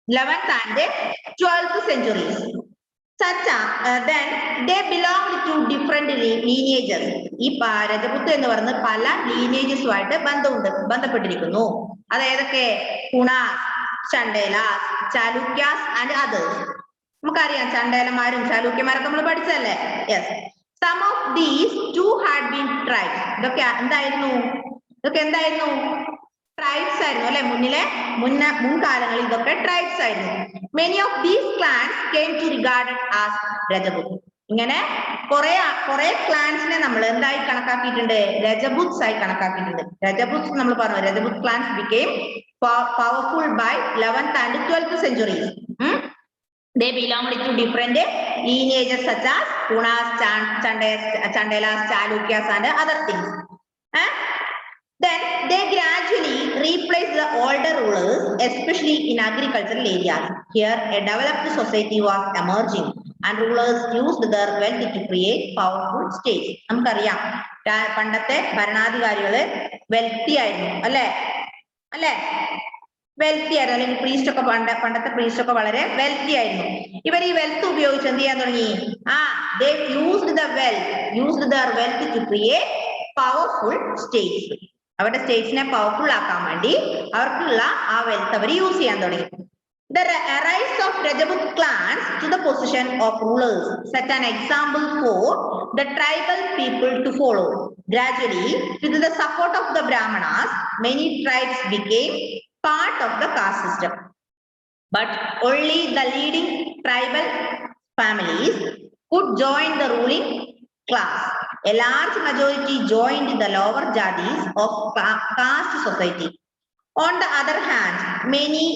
11th and 12th centuries. Then they belonged to different lineages. ഈ രജപുത്ത് എന്ന് പറയുന്നത് പല ലീനേജസുമായിട്ട് ബന്ധപ്പെട്ടിരിക്കുന്നു. അത് ഏതൊക്കെ? കുണാസ്, ചണ്ഡേലാസ്, ചാലുക്യാസ് ആൻഡ് അതേഴ്സ്. നമുക്കറിയാം ചണ്ഡേലന്മാരും ചാലൂക്യന്മാരൊക്കെ നമ്മൾ പഠിച്ചല്ലേ? Yes. Some of these too had been tribes. ഇതൊക്കെ എന്തായിരുന്നു? ട്രൈബ്സ് ആയിരുന്നു അല്ലെ? മുൻകാലങ്ങളിൽ ഇതൊക്കെ ട്രൈബ്സ് ആയിരുന്നു. Many of these clans came to regarded as Rajaput. ഇങ്ങനെ കുറെ ക്ലാൻസിനെ നമ്മൾ എന്തായി കണക്കാക്കിയിട്ടുണ്ട്? രജപുത്സ് ആയി കണക്കാക്കിയിട്ടുണ്ട്. രജപുത്സ് നമ്മൾ പറഞ്ഞു, Rajput clans became powerful by 11th and 12th centuries. They belonged to different lineages such as Kunas, Chandelas, Chalukyas and other things. Then they gradually replaced the older rulers, especially in agricultural areas. Here, a developed society was emerging, and rulers used their wealth to create powerful states. നമുക്കറിയാം പണ്ടത്തെ ഭരണാധികാരികള് wealthy ആയിരുന്നു അല്ലെ? Wealthy ആയിരുന്നു, അല്ലെങ്കിൽ priest ഒക്കെ പണ്ടത്തെ priest ഒക്കെ വളരെ വെൽത്തി ആയിരുന്നു. ഇവർ ഈ വെൽത്ത് ഉപയോഗിച്ച് എന്ത് ചെയ്യാൻ തുടങ്ങി? they used their wealth to create powerful states. അവരുടെ സ്റ്റേറ്റ്സിനെ പവർഫുൾ ആക്കാൻ വേണ്ടി അവർക്കുള്ള ആ വെൽത്ത് അവർ യൂസ് ചെയ്യാൻ തുടങ്ങി. The rise of Rajaput clans to the position of rulers set an example for the tribal people to follow. Gradually, with the support of the Brahmanas, many tribes became part of the caste system. But only the leading tribal families could join the ruling class. A large majority joined the lower jadis of caste society. On the other hand, many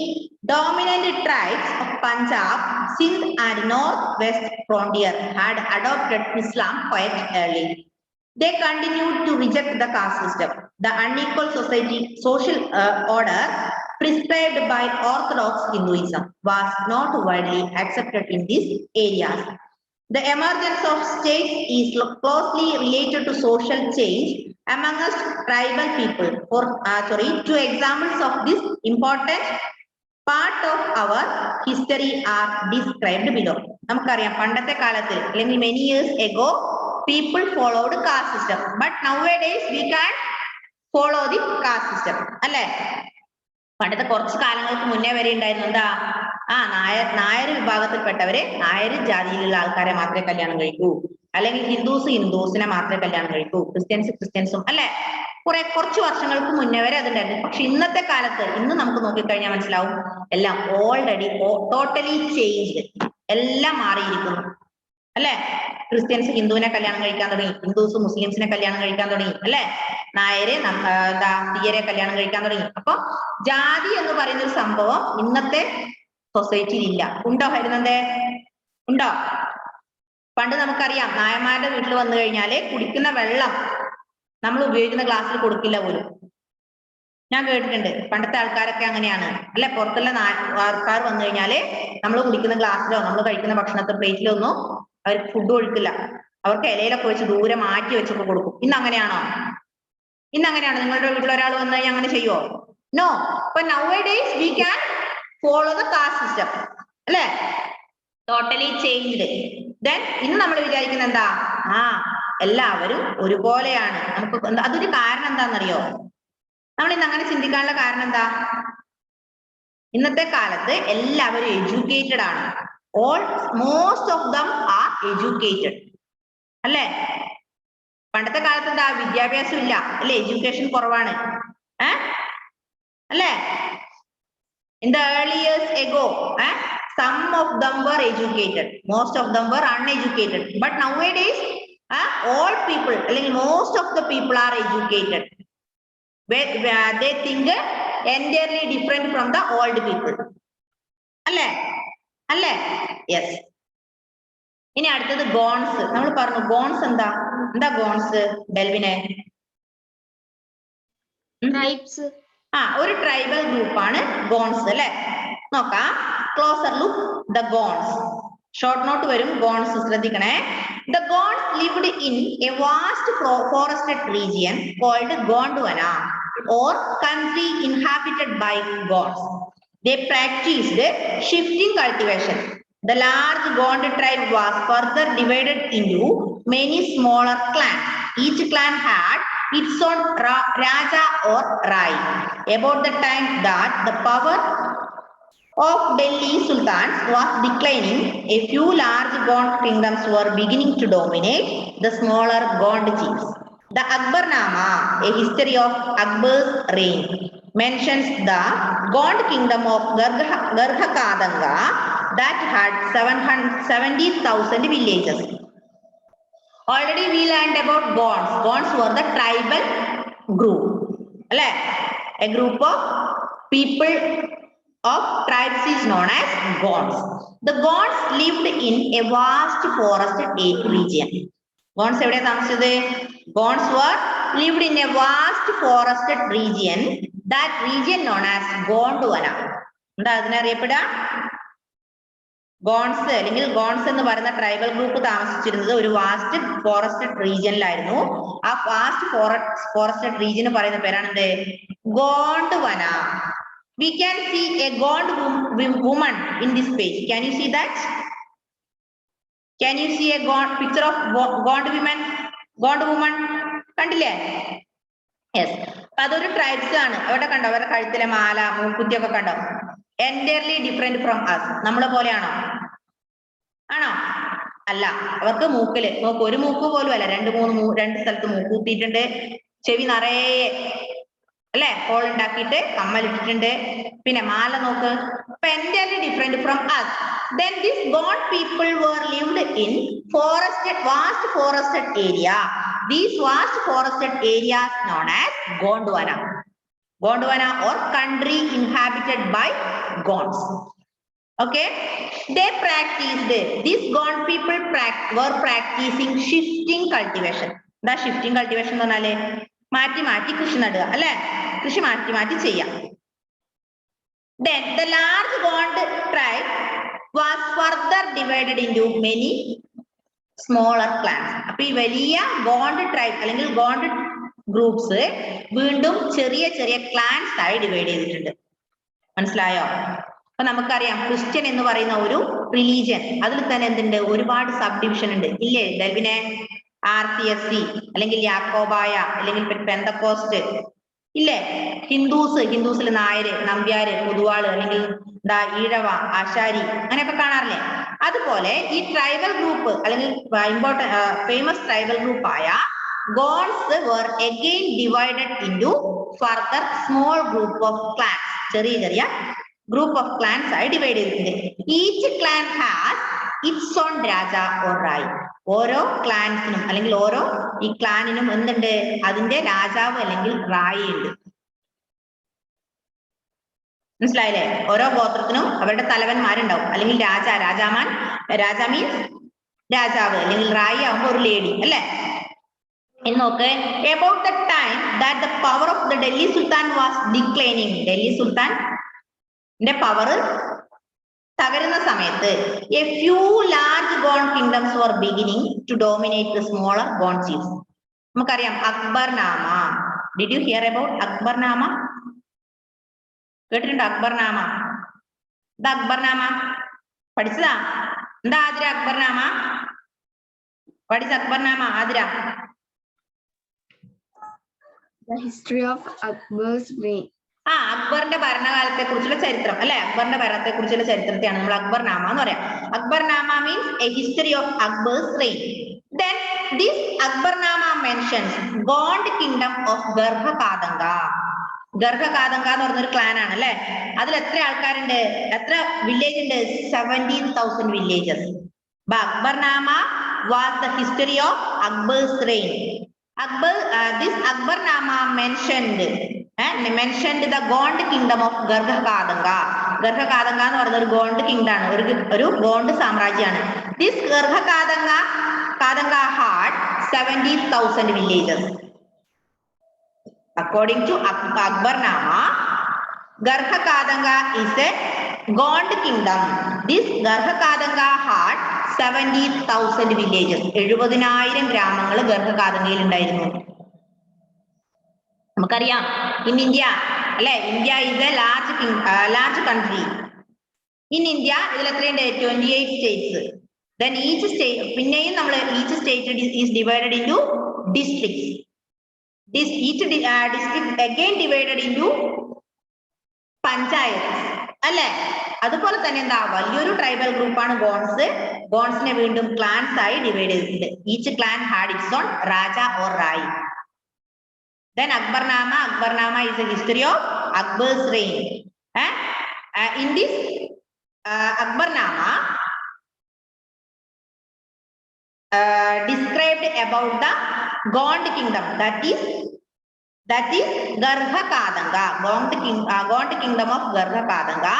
dominant tribes of Punjab, Sindh and northwest frontier had adopted Islam quite early. They continued to reject the caste system. The unequal social order prescribed by Orthodox Hinduism was not widely accepted in these areas. The emergence of states is closely related to social change amongst tribal people. Two examples of this important part of our history are described below. നമുക്കറിയാം പണ്ടത്തെ കാലത്തിൽ അല്ലെങ്കിൽ many years ago people followed caste system, but nowadays we can follow the caste system അല്ലെ? പണ്ടത്തെ കുറച്ച് കാലങ്ങൾക്ക് മുന്നേ വരെ ഉണ്ടായിരുന്നു എന്താ? നായർ വിഭാഗത്തിൽപ്പെട്ടവരെ നായർ ജാതിയിലുള്ള ആൾക്കാരെ മാത്രമേ കല്യാണം കഴിക്കൂ, അല്ലെങ്കിൽ ഹിന്ദുസിനെ മാത്രമേ കല്യാണം കഴിക്കൂ, ക്രിസ്ത്യൻസും അല്ലെ? കുറച്ച് വർഷങ്ങൾക്ക് മുന്നേ വരെ അതുണ്ടായിരുന്നു. പക്ഷെ ഇന്നത്തെ കാലത്ത് ഇന്ന് നമുക്ക് നോക്കിക്കഴിഞ്ഞാൽ മനസ്സിലാവും എല്ലാം ഓൾറെഡി ടോട്ടലി ചേഞ്ച്ഡ്, എല്ലാം മാറിയിരിക്കുന്നു അല്ലെ? ക്രിസ്ത്യൻസ് ഹിന്ദുവിനെ കല്യാണം കഴിക്കാൻ തുടങ്ങി, ഹിന്ദുസ് മുസ്ലിംസിനെ കല്യാണം കഴിക്കാൻ തുടങ്ങി അല്ലെ? നായരെ തീയരെ കല്യാണം കഴിക്കാൻ തുടങ്ങി. അപ്പൊ ജാതി എന്ന് പറയുന്ന ഒരു സംഭവം ഇന്നത്തെ സൊസൈറ്റിയിൽ ഇല്ല. ഉണ്ടോ ഹരിനന്ദേ? ഉണ്ടോ? പണ്ട് നമുക്കറിയാം നായന്മാരുടെ വീട്ടിൽ വന്നു കഴിഞ്ഞാല് കുടിക്കുന്ന വെള്ളം നമ്മൾ ഉപയോഗിക്കുന്ന ഗ്ലാസ്സിൽ കൊടുക്കില്ല പോലും. ഞാൻ കേട്ടിട്ടുണ്ട് പണ്ടത്തെ ആൾക്കാരൊക്കെ അങ്ങനെയാണ് അല്ലെ? പുറത്തുള്ള ആൾക്കാർ വന്നു കഴിഞ്ഞാല് നമ്മൾ കുടിക്കുന്ന ഗ്ലാസ്സിലോ നമ്മൾ കഴിക്കുന്ന ഭക്ഷണത്തെ പ്ലേറ്റിലോ ഒന്നും അവർക്ക് ഫുഡ് ഒഴിക്കില്ല. അവർക്ക് ഇലയിലൊക്കെ വെച്ച് ദൂരെ മാറ്റി വെച്ചൊക്കെ കൊടുക്കും. ഇന്ന് അങ്ങനെയാണോ? നിങ്ങളുടെ വീട്ടിൽ ഒരാൾ വന്നു കഴിഞ്ഞാൽ അങ്ങനെ ചെയ്യുമോ? No. But nowadays we can follow the caste system അല്ലെ? Totally changed. ദെൻ ഇന്ന് നമ്മൾ വിചാരിക്കുന്ന എന്താ? എല്ലാവരും ഒരുപോലെയാണ്. നമുക്ക് അതൊരു കാരണം എന്താണെന്നറിയോ? നമ്മൾ ഇന്ന് അങ്ങനെ ചിന്തിക്കാനുള്ള കാരണം എന്താ? ഇന്നത്തെ കാലത്ത് എല്ലാവരും എഡ്യൂക്കേറ്റഡ് ആണ്. Most of them are educated അല്ലെ? പണ്ടത്തെ കാലത്ത് എന്താ? വിദ്യാഭ്യാസം ഇല്ല അല്ലെ? എഡ്യൂക്കേഷൻ കുറവാണ് അല്ലെ? In the early years ago, some of them were educated, most of them were uneducated. But nowadays, all people, most of the people are educated. They think entirely different from the old people. Alle? Yes. ഇനി അടുത്തത് ഗോൺസ്. നമ്മൾ പറഞ്ഞു ഗോൺസ് എന്താ ഗോൺസ്? ഡെൽവിനെ? Tribes. ഒരു tribal ഗ്രൂപ്പാണ് ഗോൺസ് അല്ലെ? നോക്കാം. Closer look the Gonds. Short note വരും. ഗോൺസ് ശ്രദ്ധിക്കണേ. The Gonds lived in a vast forested region called Gondwana or country inhabited by Gonds. They practiced shifting cultivation. The large Gond tribe was further divided into many smaller clans. Each clan had its own Raja or Rai. About the time that the power of Delhi Sultans was declining, a few large Gond kingdoms were beginning to dominate the smaller Gond chiefs. The Akbarnama, a history of Akbar's reign, mentions the Gond kingdom of Garha Kadanga that had 70,000 villages. Already we learned about Gonds. Gonds were the tribal group. A group of people of tribes is known as Gonds. The Gonds lived in a vast forested region. Gonds evade tamasichathu? Gonds were lived in a vast forested region. That region known as Gondwana. എന്താ അതിനറിയപ്പെടുക? ഗോൺസ് അല്ലെങ്കിൽ ഗോൺസ് എന്ന് പറയുന്ന tribal group താമസിച്ചിരുന്നത് ഒരു vast forested റീജിയനിലായിരുന്നു. ആ vast forested region പറയുന്ന പേരാണ് എന്ത്? ഗോണ്ട്വന. We can see a Gond woman in this page. Can you see that? Can you see a picture of Gond woman? Gond woman കണ്ടില്ലേ? യെസ്. അതൊരു tribes ആണ്. അവിടെ കണ്ടോ? അവരുടെ കഴുത്തിലെ മാല, മൂക്കുത്തി ഒക്കെ കണ്ടോ? Entirely different from us. നമ്മളെ പോലെയാണോ? ആണോ? അല്ല. അവർക്ക് മൂക്കില് നോക്ക്, ഒരു മൂക്ക് പോലും അല്ല, രണ്ട് സ്ഥലത്ത് മൂക്ക് കുത്തിയിട്ടുണ്ട്. ചെവി നിറയെ അല്ലെ ഹോൾ ഉണ്ടാക്കിയിട്ട് കമ്മലിട്ടിട്ടുണ്ട്. പിന്നെ മാല നോക്ക്. Entirely different from us. Then these Gond people were lived in vast forested area. These vast forested areas known as Gondwana. Gondwana or country inhabited by Gonds. Okay, they practiced. These Gond people were practicing shifting cultivation. The shifting cultivation എന്ന് പറഞ്ഞാല് മാറ്റി മാറ്റി കൃഷി നടുക അല്ലെ, കൃഷി മാറ്റി മാറ്റി ചെയ്യാം. Then the large Gond tribe was further divided into many smaller clans. അപ്പൊ ഈ വലിയ ഗോണ്ട് ട്രൈബ് അല്ലെങ്കിൽ ഗോണ്ട് ഗ്രൂപ്പ്സ് വീണ്ടും ചെറിയ ചെറിയ ക്ലാൻസ് ആയി ഡിവൈഡ് ചെയ്തിട്ടുണ്ട്. മനസ്സിലായോ? അപ്പൊ നമുക്കറിയാം ക്രിസ്ത്യൻ എന്ന് പറയുന്ന ഒരു റിലീജിയൻ, അതിൽ തന്നെ എന്തുണ്ട്? ഒരുപാട് സബ് ഡിവിഷൻ ഉണ്ട് ഇല്ലേ? ഡെൽവിനെ RCSC അല്ലെങ്കിൽ യാക്കോബായ അല്ലെങ്കിൽ പെന്തക്കോസ്റ്റ് ഇല്ലേ? ഹിന്ദുസിൽ നായര്, നമ്പ്യാര്, പൊതുവാള് അല്ലെങ്കിൽ ഈഴവ, ആശാരി അങ്ങനെയൊക്കെ കാണാറില്ലേ? അതുപോലെ ഈ ട്രൈബൽ ഗ്രൂപ്പ് അല്ലെങ്കിൽ ഫേമസ് ട്രൈബൽ ഗ്രൂപ്പ് ആയ Gonds were again divided into further small group of clans. ചെറിയ ചെറിയ ഗ്രൂപ്പ് ഓഫ് ക്ലാൻസ് ആയി ഡിവൈഡ് ചെയ്തിട്ടുണ്ട്. Each clan has its own raja or rai. ഓരോ ക്ലാൻസിനും അല്ലെങ്കിൽ ഓരോ ഈ ക്ലാനിനും എന്തുണ്ട്? അതിന്റെ രാജാവ് അല്ലെങ്കിൽ റായി ഉണ്ട്. മനസ്സിലായില്ലേ? ഓരോ ഗോത്രത്തിനും അവരുടെ തലവന്മാരുണ്ടാവും അല്ലെങ്കിൽ രാജ മീൻസ് രാജാവ് അല്ലെങ്കിൽ റായി ആവുമ്പോ ഒരു ലേഡി അല്ലെ? നോക്ക്, about the time that the power of the Delhi Sultan was declining. Delhi സുൽത്താന്റെ പവർ തകരുന്ന സമയത്ത് a few large Gond kingdoms were beginning to dominate the smaller Gond chiefs. നമുക്കറിയാം Akbarnama. Did you hear about Akbarnama? കേട്ടിട്ടുണ്ടോ അക്ബർനാമ? എന്താ അക്ബർനാമ? പഠിച്ചതാ? എന്താ ആതിര അക്ബർനാമ? പഠിച്ച Akbarnama Athira? The history of Akbar's reign. അക്ബറിന്റെ ഭരണകാലത്തെ കുറിച്ചുള്ള ചരിത്രം അല്ലെ? അക്ബറിന്റെ ഭരണത്തെ കുറിച്ചുള്ള ചരിത്രത്തെയാണ് നമ്മൾ അക്ബർനാമ എന്ന് പറയാം. Akbarnama means a history of Akbar's reign. Then this Akbarnama mentions Gond kingdom of Garha Kadanga. Garha Katanga എന്ന് പറഞ്ഞൊരു ക്ലാൻ ആണ് അല്ലെ? അതിൽ എത്ര ആൾക്കാരുണ്ട്? എത്ര വില്ലേജ് ഉണ്ട്? 17,000 villages. Akbarnama was the history of Akbar's reign. This Akbarnama mentioned the Gond kingdom of Garha Kadanga. Garha Kadanga എന്ന് പറയുന്ന ഒരു ഗോണ്ട് കിങ്ഡം ആണ്, ഒരു Gond സാമ്രാജ്യമാണ്. This Garha Kadanga had 70,000 villages. According to Akbarnama, Garha Kadanga is a Gond kingdom. This Garha Kadanga had 70,000 villages. 70,000 ഗ്രാമങ്ങൾ ഗർഭ കാതങ്കയിൽ ഉണ്ടായിരുന്നു. നമുക്കറിയാം in India അല്ലെ? India is A large country. In India ഇതിൽ എത്രയുണ്ട്? 28 സ്റ്റേറ്റ്സ്. Then each state, പിന്നെയും നമ്മൾ each state is divided into districts. Each district again divided into panchayats. അല്ലെ? അതുപോലെ തന്നെ എന്താ, വലിയൊരു ട്രൈബൽ ഗ്രൂപ്പാണ് ഗോൺസ്. ഗോൺസിനെ വീണ്ടും ക്ലാൻസ് ആയി ഡിവൈഡ് ചെയ്തിട്ടുണ്ട്. Each clan had its own raja or Rai. Then Akbarnama is a history of Akbar's reign. In this Akbarnama described about the Gond kingdom, that is Garha Kadanga, Gond kingdom of Garha Kadanga.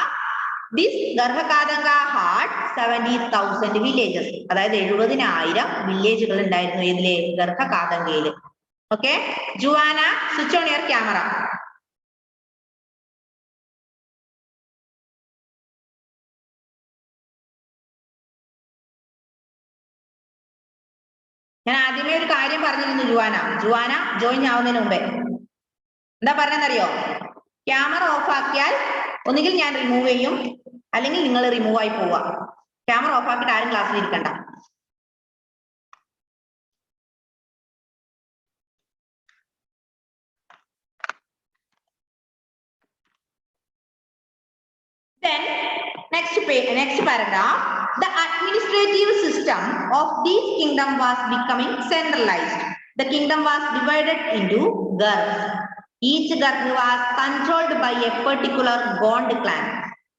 This Garha Kadanga had 70,000 villages. അതായത് 70,000 വില്ലേജുകൾ ഉണ്ടായിരുന്നു ഇതിലെ ഗർഭ കാതങ്കയിൽ. Okay, Joanna, switch on your camera. ഞാൻ ആദ്യമേ ഒരു കാര്യം പറഞ്ഞിരുന്നു Juana join ആവുന്നതിന് മുമ്പേ. എന്താ പറഞ്ഞെന്നറിയോ? ക്യാമറ ഓഫ് ആക്കിയാൽ ഒന്നുകിൽ ഞാൻ റിമൂവ് ചെയ്യും, അല്ലെങ്കിൽ നിങ്ങൾ റിമൂവ് ആയി പോവാ. ക്യാമറ ഓഫ് ആക്കിയിട്ട് ആരും ക്ലാസ്സിൽ ഇരിക്കണ്ട. Then next paragraph, the administrative system of this kingdom was becoming centralized. The kingdom was divided into garhs. Each garh was controlled by a particular Gond clan.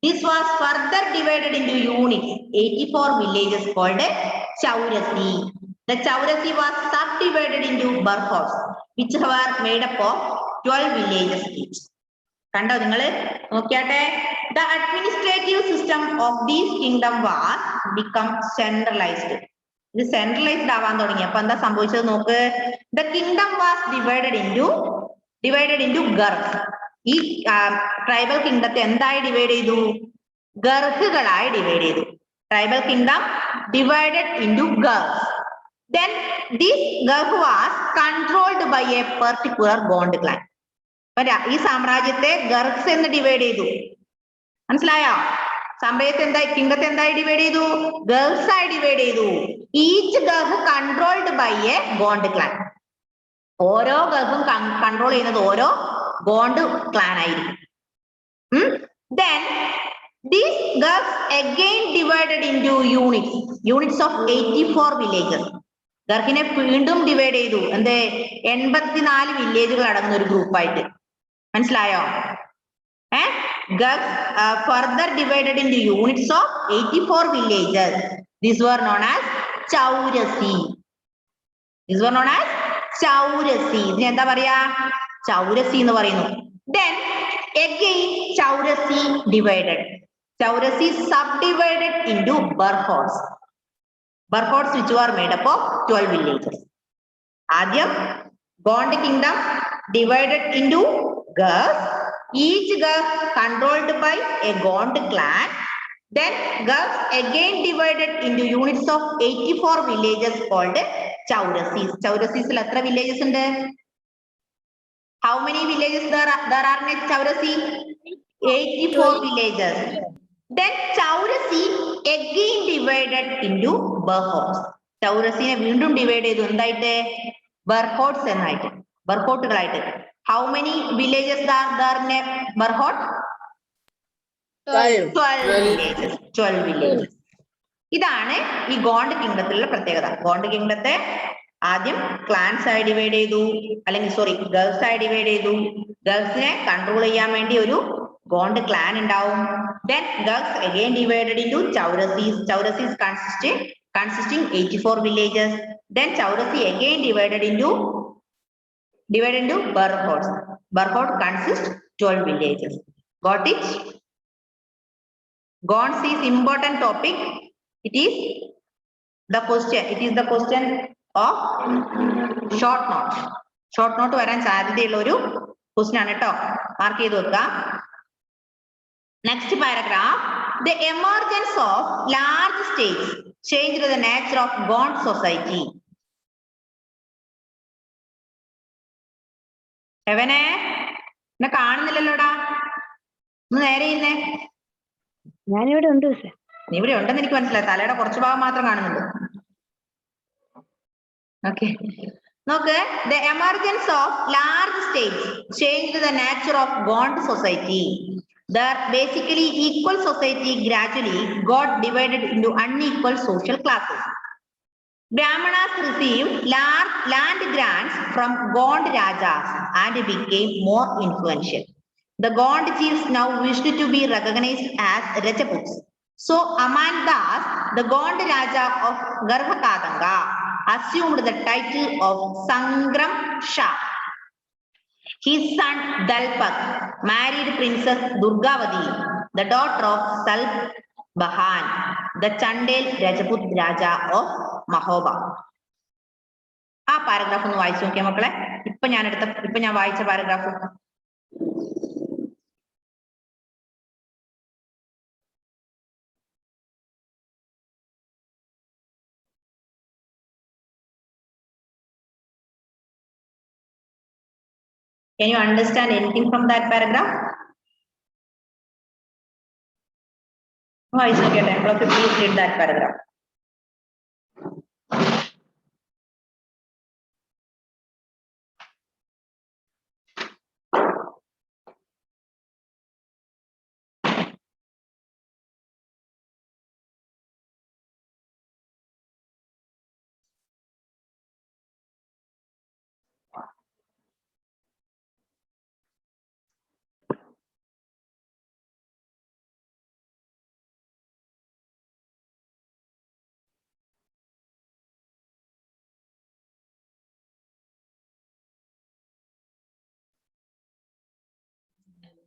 This was further divided into units, 84 villages called Chaurasi. The Chaurasi was subdivided into barhots, which were made up of 12 villages each. കണ്ടോ നിങ്ങള്? നോക്കിയാട്ടെ. The administrative system of this kingdom was become centralized. ഇത് centralised ആവാൻ തുടങ്ങി. അപ്പൊ എന്താ സംഭവിച്ചത് നോക്ക്. The kingdom was divided into garhs. ഈ ട്രൈബൽ കിങ്ഡത്തെ എന്തായി ഡിവൈഡ് ചെയ്തു? ഗർഹുകളായി ഡിവൈഡ് ചെയ്തു. Tribal kingdom divided into garhs. Then this garh was controlled by a particular Gond clan. ഈ സാമ്രാജ്യത്തെ ഗർഹ്സ് എന്ന് ഡിവൈഡ് ചെയ്തു. മനസ്സിലായോ? സാമ്രാജ്യത്തെ എന്തായി, കിങ്ഡത്തെ എന്തായി ഡിവൈഡ് ചെയ്തു? ഗർഹ്സ് ആയി ഡിവൈഡ് ചെയ്തു. Each garh controlled by a Gond clan. ഓരോ ഗർഹും കൺട്രോൾ ചെയ്യുന്നത് ഓരോ ഗോണ്ട് ക്ലാൻ ആയിരിക്കും. Then these garhs again divided into units of 84 villages. ഗർഹിനെ വീണ്ടും ഡിവൈഡ് ചെയ്തു. എന്ത്? 84 വില്ലേജുകൾ അടങ്ങുന്ന ഒരു ഗ്രൂപ്പായിട്ട്. മനസ്സിലായോ? Garhs further divided into units of 84 villages. These were known as Chaurasi. ഇതിനെ എന്താ പറയാ? Chaurasi എന്ന് പറയുന്നു. Then again Chaurasi divided. Chaurasi subdivided into barhots. Barhots which were made up of 12 villages. ആദ്യം Gond kingdom divided into garhs. Each garh controlled by a Gond clan. Then garhs again divided into units of 84 villages called Chaurasis. Chaurasis എത്ര villages ഉണ്ട്? How many villages there are in Chaurasi? 84 villages. Then Chaurasi again divided into barhots. Chaurasine വീണ്ടും divide ചെയ്തു. എന്തായിട്ട്? barhots എന്നായിട്ട്, ബർഹോട്ടുകളായിട്ട്. How many villages are there in a barhot? 12 villages. ഇതാണ് ഈ ഗോണ്ട് കിങ്ഡത്തിലുള്ള പ്രത്യേകത. ഗോണ്ട് കിങ്ഡത്തെ ആദ്യം clans ആയി ഡിവൈഡ് ചെയ്തു, അല്ലെങ്കിൽ ഗേൾസ് ആയി ഡിവൈഡ് ചെയ്തു. ഗേൾസിനെ കൺട്രോൾ ചെയ്യാൻ വേണ്ടി ഒരു ഗോണ്ട് ക്ലാൻ ഉണ്ടാവും. Then girls again divided into Chaurasis. Chaurasis consisting 84 villages. Then Chaurasi again divided into barhots. Barhot consists 12 villages. Got it? Gonds is important topic. It is the question of short note. Short note വരാൻ സാധ്യതയുള്ള ഒരു question ആണ് കേട്ടോ. Mark ചെയ്ത് വെക്കുക. Next paragraph. The emergence of large states changed the nature of Gond society. എവനെ എന്നെ കാണുന്നില്ലല്ലോടാ, ഒന്ന് നേരെ ഇരുന്നേ. ഞാനിവിടെ ഉണ്ട് മിസ്സേ. നീ ഇവിടെ ഉണ്ടെന്ന് എനിക്ക് മനസ്സിലായി, തലയുടെ കുറച്ച് ഭാഗം മാത്രം കാണുന്നുണ്ട്. ഓക്കെ, നോക്ക്. The emergence of large states changed the nature of bond society. The basically equal society gradually got divided into unequal social classes. Brahmanas received large land grants from Gond Rajas and became more influential. The Gond chiefs now wished to be recognized as Rajaputs. So Amandas, the Gond Raja of Garhakadanga, assumed the title of Sangram Shah. His son Dalpak married Princess Durgavati, the daughter of Salbahan, the Chandel Rajput Raja of Mahoba. ആ paragraph ഒന്ന് വായിച്ചു നോക്കിയാ മക്കളെ. ഇപ്പൊ ഞാൻ വായിച്ച paragraph. Can you understand anything from that paragraph? വായിച്ചു നോക്കിയട്ടെ. Please read that paragraph.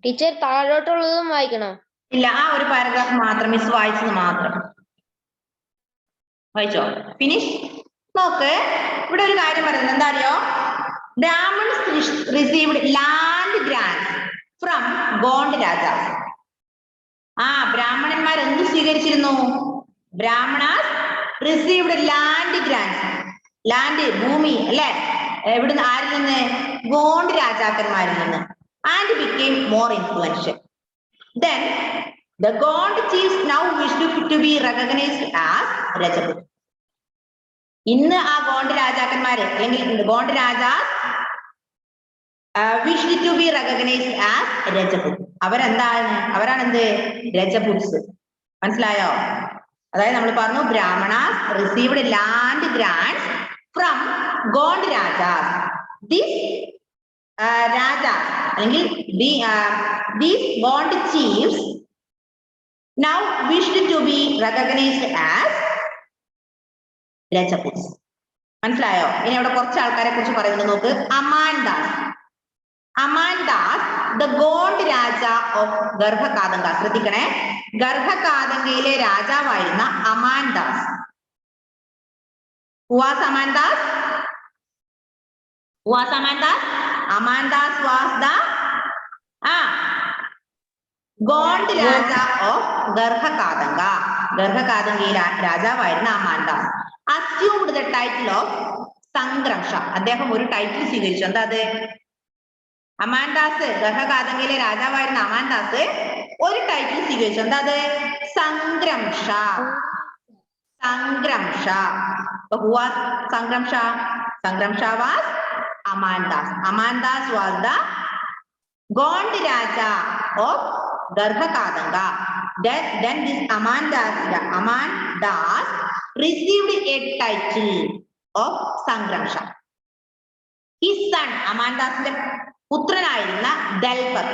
Teacher താഴോട്ടുള്ളതും വായിക്കണോ? ഇല്ല, ആ ഒരു പാരഗ്രാഫ് മാത്രം മിസ് വായിച്ചത് മാത്രം വായിച്ചോ. ഫിനിഷ്. നോക്ക്, ഇവിടെ ഒരു കാര്യം പറയുന്നത് എന്താ അറിയോ? Brahmans received land grant from Gond rajas. ബ്രാഹ്മണന്മാർ എന്ത് സ്വീകരിച്ചിരുന്നു? Brahmanas received land grant, land ഭൂമി അല്ലെ, എവിടുന്ന്? ആരിൽ നിന്ന്? ഗോണ്ട് രാജാക്കന്മാരിൽ നിന്ന്. And became more influential. Then the Gond chiefs now wished to be recognized as Rajaput. ഇന്ന് ആ ഗോണ്ട് രാജാക്കന്മാര് അല്ലെങ്കിൽ Gond Rajas wished to be recognized as Rajaput. അവരാണ് എന്ത്? രജപുട്സ്. മനസ്സിലായോ? അതായത് നമ്മൾ പറഞ്ഞു Brahmanas received land grants from Gond Rajas. This Rajas അല്ലെങ്കിൽ these Gond chiefs now wished to be recognized as Rajaputs. മനസ്സിലായോ? ഇനി അവിടെ കുറച്ച് ആൾക്കാരെ കുറിച്ച് പറയുന്നത് നോക്ക്. അമാൻദാസ് the Gond രാജ ഓഫ് ഗർഭകാദംഗ. ശ്രദ്ധിക്കണേ, ഗർഭകാദംഗയിലെ രാജാവായിരുന്ന അമാൻദാസ്. Amandas was the Gond Raja of Garhakadanga. ഗർഭകാദംഗയിലെ രാജാവായിരുന്ന അമാൻദാസ് assumed the title of Sangram Shah. അദ്ദേഹം ഒരു ടൈറ്റിൽ സ്വീകരിച്ചു. എന്താ അത്? അമാൻദാസ്, ഗർഭകാദംഗയിലെ രാജാവായിരുന്ന അമാൻദാസ് ഒരു ടൈറ്റിൽ സ്വീകരിച്ചു. എന്താ അത്? സംഗ്രം Shah. Sangram Shah. Who was Sangram Shah? Sangram Shah was Amandas. Amandas was the Gond Raja of Garhakadanga. Then this Amandas received a title of Sangram Shah. His son, അമാൻദാസിന്റെ പുത്രനായിരുന്ന Dalpat,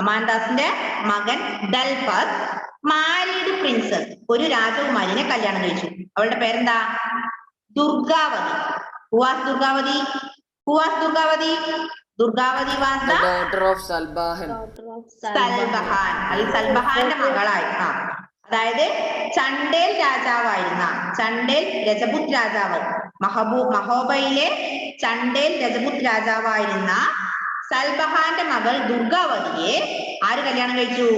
അമാൻദാസിന്റെ മകൻ ദൽപത് മാരീഡ് പ്രിൻസസ്, ഒരു രാജകുമാരിനെ കല്യാണം കഴിച്ചു. അവളുടെ പേരെന്താ? Durgavati. Who was Durgavati? Durgavati was the daughter of Salbahan. അത് സൽബഹാന്റെ മകളായി. അതായത് ചണ്ടേൽ രാജാവായിരുന്ന, ചണ്ടേൽ രജപുത് രാജാവ്, മഹോബയിലെ ചണ്ടേൽ രജപുത് രാജാവായിരുന്ന സൽബഹാന്റെ മകൾ ദുർഗാവതിയെ ആര് കല്യാണം കഴിച്ചു?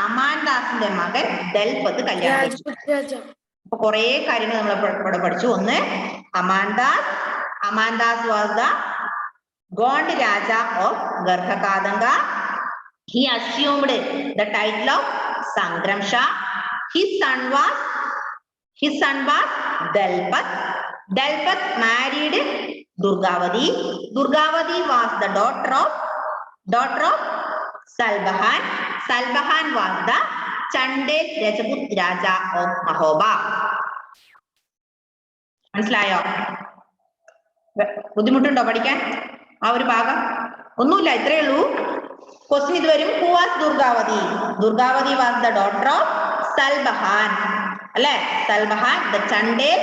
അമാൻദാസിന്റെ മകൻ ദൽപത് കല്യാണം കഴിച്ചു. അപ്പൊ കുറെ കാര്യങ്ങൾ നമ്മൾ ഇവിടെ പഠിച്ചു. ഒന്ന്, Amandas was the Gond Raja of Garhakadanga. He assumed the title of Sangramsha. His son was Dalpat. Dalpat married Durgavati. Durgavati was the daughter of Salbahan. Salbahan was the Chandel Rajput Raja of Mahoba. മനസ്സിലായോ? ബുദ്ധിമുട്ടുണ്ടോ പഠിക്കാൻ ആ ഒരു ഭാഗം? ഒന്നുമില്ല, ഇത്രയേ ഉള്ളൂ. Question ഇത് വരും. Who was Durgavati? Durgavati was the daughter of Salbahan അല്ലെ? Salbahan the Chandel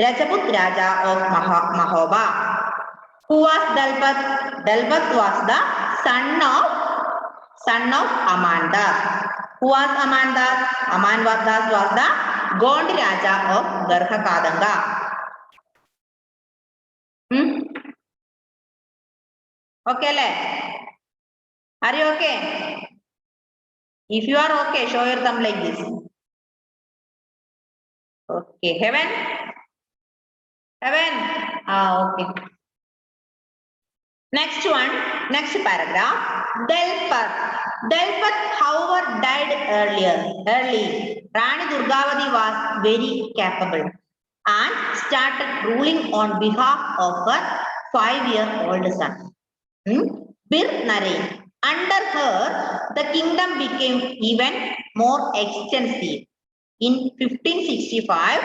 Rajput Raja of Mahoba. Who was Dalpat? Dalpat was the son of Amandas. Who was Amandas? Amandas was the Gond Raja of Garhakadanga. Okay, le? Are you okay? If you are okay, show your thumb like this. Okay, Heaven? Okay. Next one, next paragraph. Dalpat, however, died early. Rani Durgavati was very capable and started ruling on behalf of her 5-year-old son, Bir Narain. Under her, the kingdom became even more extensive. In 1565,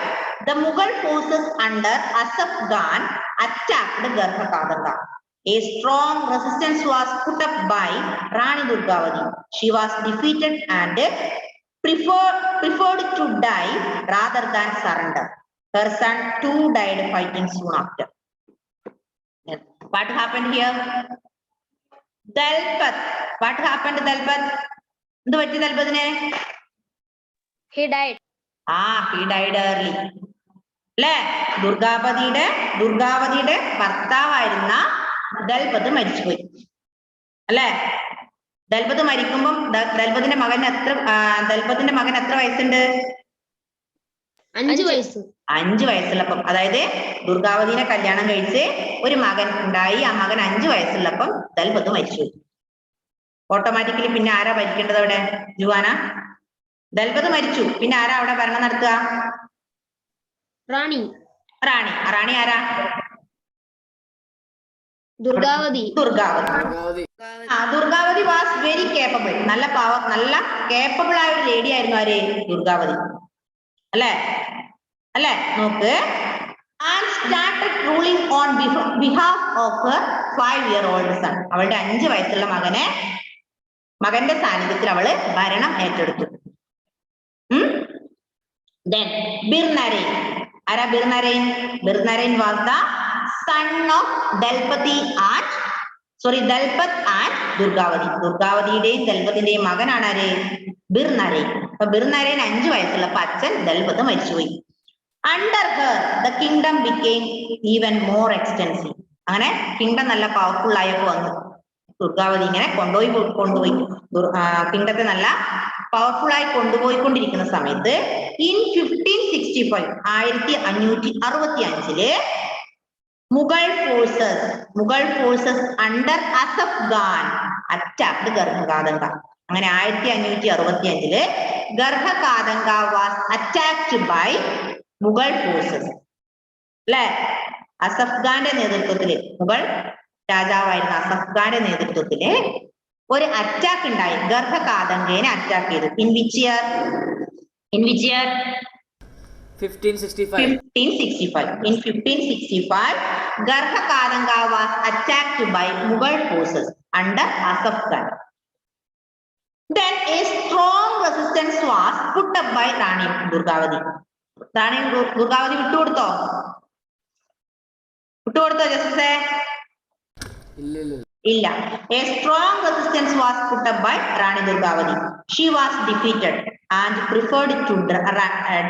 the Mughal forces under Asaf Khan attacked Garhakadanga. A strong resistance was put up by Rani Durgavati. She was defeated and preferred to die rather than surrender. Her son too died fighting soon after. What happened here? Dalpat. What happened to Dalpat? എന്ത് പറ്റി ദൽപതിനെ? He died. He died early. അല്ലേ? ദുർഗാവതിയുടെ ഭർത്താവായിരുന്ന ദൽപത് മരിച്ചുപോയി അല്ലേ? ദൽപത് മരിക്കുമ്പം ദൽപതിന്റെ മകൻ എത്ര വയസ്സുണ്ട്? 5 വയസ്സ്. 5 വയസ്സുള്ളപ്പം, അതായത് ദുർഗാവതിനെ കല്യാണം കഴിച്ച് ഒരു മകൻ ഉണ്ടായി. ആ മകൻ 5 വയസ്സുള്ളപ്പം ദൽപത് മരിച്ചുപോയി. ഓട്ടോമാറ്റിക്കലി പിന്നെ ആരാ ഭരിക്കേണ്ടത് അവിടെ? ജുവാന? ദൽപത് മരിച്ചു, പിന്നെ ആരാ അവിടെ ഭരണം നടത്തുക? റാണി ആരാ? Durgavati. Durgavati was very capable. നല്ല കേപ്പബിൾ ആയ ഒരു ലേഡി ആയിരുന്നു ആര്? ദുർഗാവതി അല്ലെ? നോക്ക്. And started ruling on behalf of her 5-year-old son. അവളുടെ 5 വയസ്സുള്ള മകന്റെ സാന്നിധ്യത്തിൽ അവള് ഭരണം ഏറ്റെടുത്തു. Then Bir Narain. ആരാ Bir Narain? Bir Narain was the son of Dalpat and Durgavati. ദുർഗാവതിയുടെയും ദൽപതിന്റെയും മകനാണ് ആര്? Bir Narain. അപ്പൊ Bir Narain 5 വയസ്സുള്ളപ്പോ അച്ഛൻ ദൽപത് മരിച്ചുപോയി. Under her, the kingdom became even more extensive. അങ്ങനെ കിങ്ഡം നല്ല പവർഫുൾ ആയപ്പോ വന്നു. ദുർഗാവതി ഇങ്ങനെ കൊണ്ടുപോയി കിങ്ഡത്തെ നല്ല പവർഫുൾ ആയി കൊണ്ടുപോയിക്കൊണ്ടിരിക്കുന്ന സമയത്ത് in 1565 1565 Mughal forces under Asaf Khan attacked Garhakadanga. അങ്ങനെ 1565 Garhakadanga was attacked by Mughal forces. അല്ലെ? അസഫ് ഖാന്റെ നേതൃത്വത്തില്, മുഗൾ രാജാവായിരുന്ന അസഫ് ഖാന്റെ നേതൃത്വത്തില് ഒരു അറ്റാക്ക് ഉണ്ടായി. ഗർഭകാദംഗേനെ അറ്റാക്ക് ചെയ്തു. In which year? 1565. In 1565, Garhakadanga was attacked by Mughal forces under Asaf Khan. Then a strong resistance was put up by Rani Durgavati. Rani Durgavati വിട്ടുകൊടുത്തോ ജസ്റ്റിസേ? ഇല്ല. A strong resistance was put up by Rani Durgavati. She was defeated and preferred to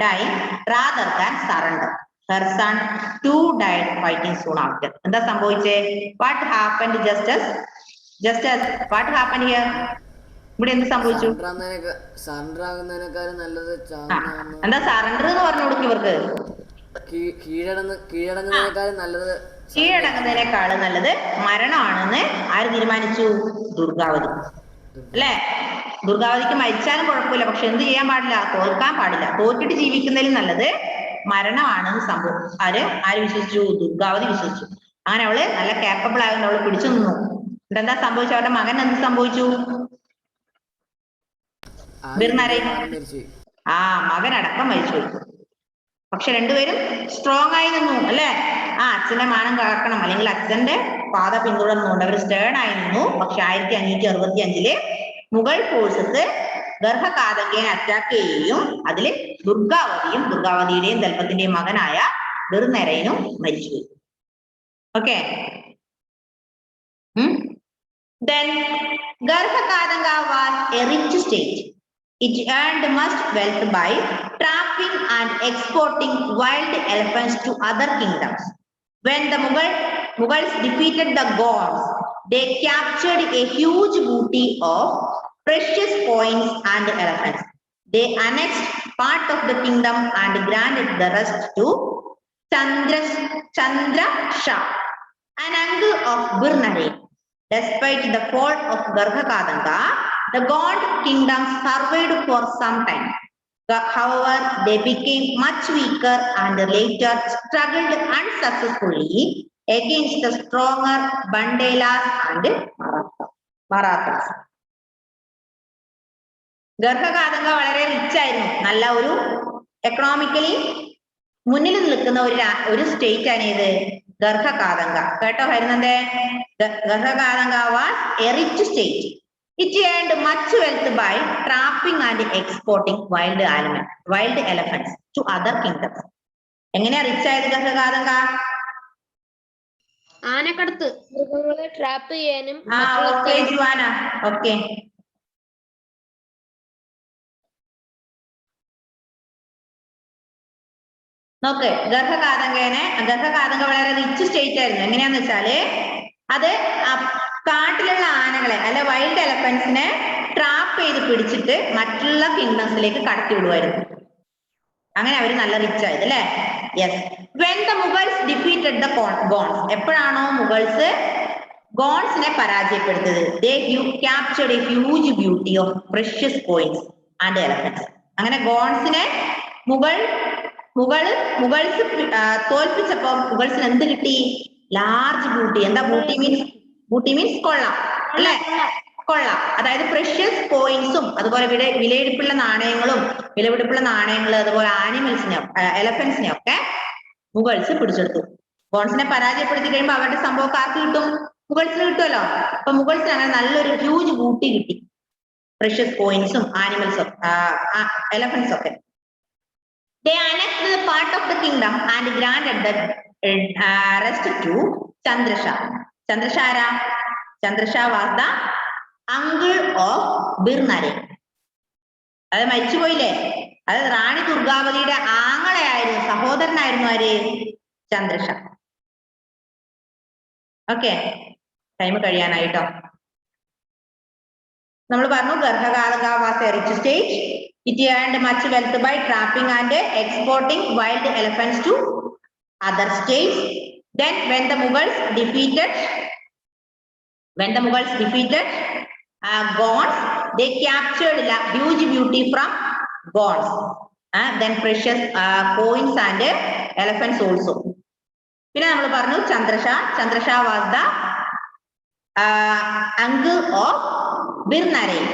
die rather than surrender. Her son too died fighting soon after. എന്താ സംഭവിച്ചേ? What happened what happened here? ഇവിടെ എന്ത് സംഭവിച്ചു? എന്താ surrender എന്ന് പറഞ്ഞു കൊടുക്കും ഇവർക്ക്? കീഴടങ്ങുന്നതിനേക്കാളും നല്ലത് കീഴടങ്ങുന്നതിനേക്കാൾ നല്ലത് മരണമാണെന്ന് ആര് തീരുമാനിച്ചു? ദുർഗാവതി. അല്ലെ? ദുർഗാവതിക്ക് മരിച്ചാലും കുഴപ്പമില്ല, പക്ഷെ എന്ത് ചെയ്യാൻ പാടില്ല? തോൽക്കാൻ പാടില്ല. തോറ്റിട്ട് ജീവിക്കുന്നതിലും നല്ലത് മരണമാണെന്ന് സംഭവിച്ചു. ആര് വിശ്വസിച്ചു? ദുർഗാവതി വിശ്വസിച്ചു. അങ്ങനെ അവള് നല്ല കേപ്പബിൾ ആയതുകൊണ്ട് അവള് പിടിച്ചു നിന്നു. എന്താ സംഭവിച്ചു? അവരുടെ മകൻ എന്ത് സംഭവിച്ചു? ബിർനരൈൻ മകൻ അടക്കം മരിച്ചുപോയി. പക്ഷെ രണ്ടുപേരും സ്ട്രോങ് ആയി നിന്നു അല്ലെ? അച്ഛന്റെ മാനം കാക്കണം, അല്ലെങ്കിൽ അച്ഛന്റെ പാത പിന്തുടർന്നുകൊണ്ട് അവർ സ്റ്റേൺ ആയി നിന്നു. പക്ഷെ 1565 മുഗൾ ഫോഴ്സസ് ഗർഭകാതങ്കയെ അറ്റാക്ക് ചെയ്യുകയും അതില് ദുർഗാവതിയുടെയും ദൽപത്തിന്റെയും മകനായ ബിർനരൈനും മരിച്ചുപോയി. Okay. Then Garhakadanga was a rich state. It earned much wealth by trapping and exporting wild elephants to other kingdoms. When the Mughals defeated the Gonds, they captured a huge booty of precious coins and elephants. They annexed part of the kingdom and granted the rest to Chandra Shah, an uncle of Birnarain. Despite the fall of Garhakadanga, the Gond kingdom survived for some time. However, they became much weaker and later struggled unsuccessfully against the stronger Bandelas and Marathas. ഗർഭകാതങ്ക വളരെ rich ആയിരുന്നു. നല്ല ഒരു economically മുന്നിൽ നിൽക്കുന്ന ഒരു state ആണ് ഇത് ഗർഭകാതങ്ക. കേട്ടോ വരുന്നതേ? Garhakatanga was a rich state. It earned much wealth by trapping and exporting wild elephants to other kingdoms. എങ്ങനെയാ റിച്ച് ആയത് ഗർഭകാതങ്ക? ആനക്കടത്ത് മൃഗങ്ങളെ ട്രാപ്പ് ചെയ്യാനും. Okay Juana, okay. നോക്ക്, ഗർഭകാതങ്ക വളരെ റിച്ച് സ്റ്റേറ്റ് ആയിരുന്നു. എങ്ങനെയാന്ന് വെച്ചാല് അത് കാട്ടിലുള്ള ആനകളെ അല്ലെ വൈൽഡ് എലഫന്റ്സിനെ ട്രാപ്പ് ചെയ്ത് പിടിച്ചിട്ട് മറ്റുള്ള കിങ്ഡംസിലേക്ക് കടത്തി വിടുമായിരുന്നു. അങ്ങനെ അവര് നല്ല റിച്ച് ആയത് അല്ലെ? Yes. When the Mughals defeated the Gonds, എപ്പോഴാണോ മുഗൾസ് ഗോൺസിനെ പരാജയപ്പെടുത്തത്, they captured a huge booty of precious coins and elephants. അങ്ങനെ ഗോൺസിനെ മുഗൾസ് തോൽപ്പിച്ചപ്പോ മുഗൾസിന് എന്ത് കിട്ടി? Large booty. എന്താ ബൂട്ടി മീൻസ്? ബൂട്ടി മീൻസ് കൊള്ള അല്ലെ? കൊള്ള. അതായത് പ്രഷ്യസ് കോയിൻസും അതുപോലെ വിലപിടിപ്പുള്ള നാണയങ്ങൾ അതുപോലെ ആനിമൽസിനെ എലഫന്റ്സിനെ ഒക്കെ മുഗൾസ് പിടിച്ചെടുത്തു. ഗോൺസിനെ പരാജയപ്പെടുത്തി കഴിയുമ്പോൾ അവരുടെ സംഭവം ആർക്ക് കിട്ടും? മുഗൾസിന് കിട്ടുമല്ലോ. അപ്പൊ മുഗൾസിന് അങ്ങനെ നല്ലൊരു ഹ്യൂജ് ബൂട്ടി കിട്ടി, പ്രഷ്യസ് കോയിൻസും ആനിമൽസും എലഫന്റ്സും ഒക്കെ. They annexed the part of the kingdom and granted the rest to Chandra Shah. Chandra Shah ആരാ? Chandra Shah was the uncle of Birnarain. അത് മരിച്ചുപോയില്ലേ? അത് റാണി ദുർഗാവതിയുടെ ആങ്ങളെയായിരുന്നു, സഹോദരനായിരുന്നു. ആര്? ചന്ദ്ര ഷാ. ഓക്കെ, ടൈം കഴിയാനായിട്ടോ. നമ്മൾ പറഞ്ഞു ഗർഭകാതങ്ക was a rich state. It earned much wealth by trapping and exporting wild elephants to other states. Then when the Mughals defeated Gonds, they captured huge booty from Gonds. Then precious coins and elephants also. പിന്നെ നമ്മൾ പറഞ്ഞു Chandra Shah was the uncle of Birnarain.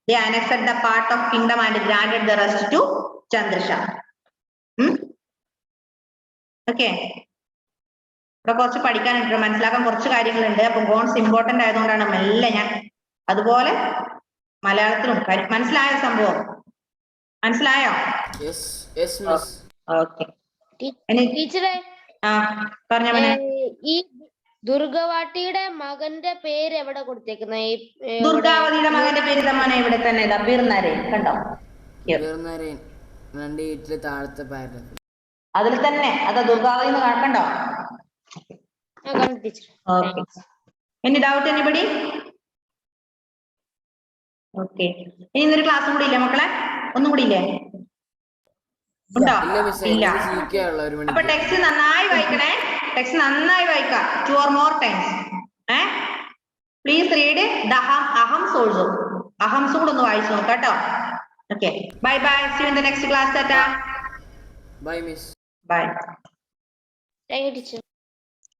They annexed the part of kingdom and granted the rest to Chandra Shah. Okay. ഇവിടെ കുറച്ച് പഠിക്കാനുണ്ട്, മനസ്സിലാക്കാൻ കുറച്ച് കാര്യങ്ങളുണ്ട്. അപ്പൊ ഗോൺസ് ഇമ്പോർട്ടന്റ് ആയതുകൊണ്ടാണ് മെല്ലെ ഞാൻ അതുപോലെ മലയാളത്തിലും മനസ്സിലായ സംഭവം. മനസ്സിലായോ? ഓക്കെ. ടീച്ചറെ, പറഞ്ഞ ഈ ദുർഗവാട്ടിയുടെ മകന്റെ പേര് എവിടെ കൊടുത്തേക്കുന്നത്? ദുർഗാവതിയുടെ മകന്റെ പേര് തമ്മാനെ ഇവിടെ തന്നെ ബിർനരൈൻ. കണ്ടോ? അതിൽ തന്നെ അതാ ദുർഗാവതി എന്ന് കണ്ടോ? Okay. Any doubt anybody? Okay. ഇനി ഇന്നൊരു ക്ലാസ്സും കൂടി ഇല്ലേ മക്കളെ? ഒന്നും കൂടി ഇല്ലേ? ഉണ്ടോ? ഇല്ല. അപ്പൊ ടെക്സ്റ്റ് നന്നായി വായിക്കണേ. ടെക്സ്റ്റ് നന്നായി വായിക്കാം 2 or more times. Please read the Ahoms also. Ahoms കൂടെ ഒന്ന് വായിച്ചു നോക്കാം കേട്ടോ. Okay, bye bye, see you in the next class. Tata, Bye, miss. Bye. Thank you teacher.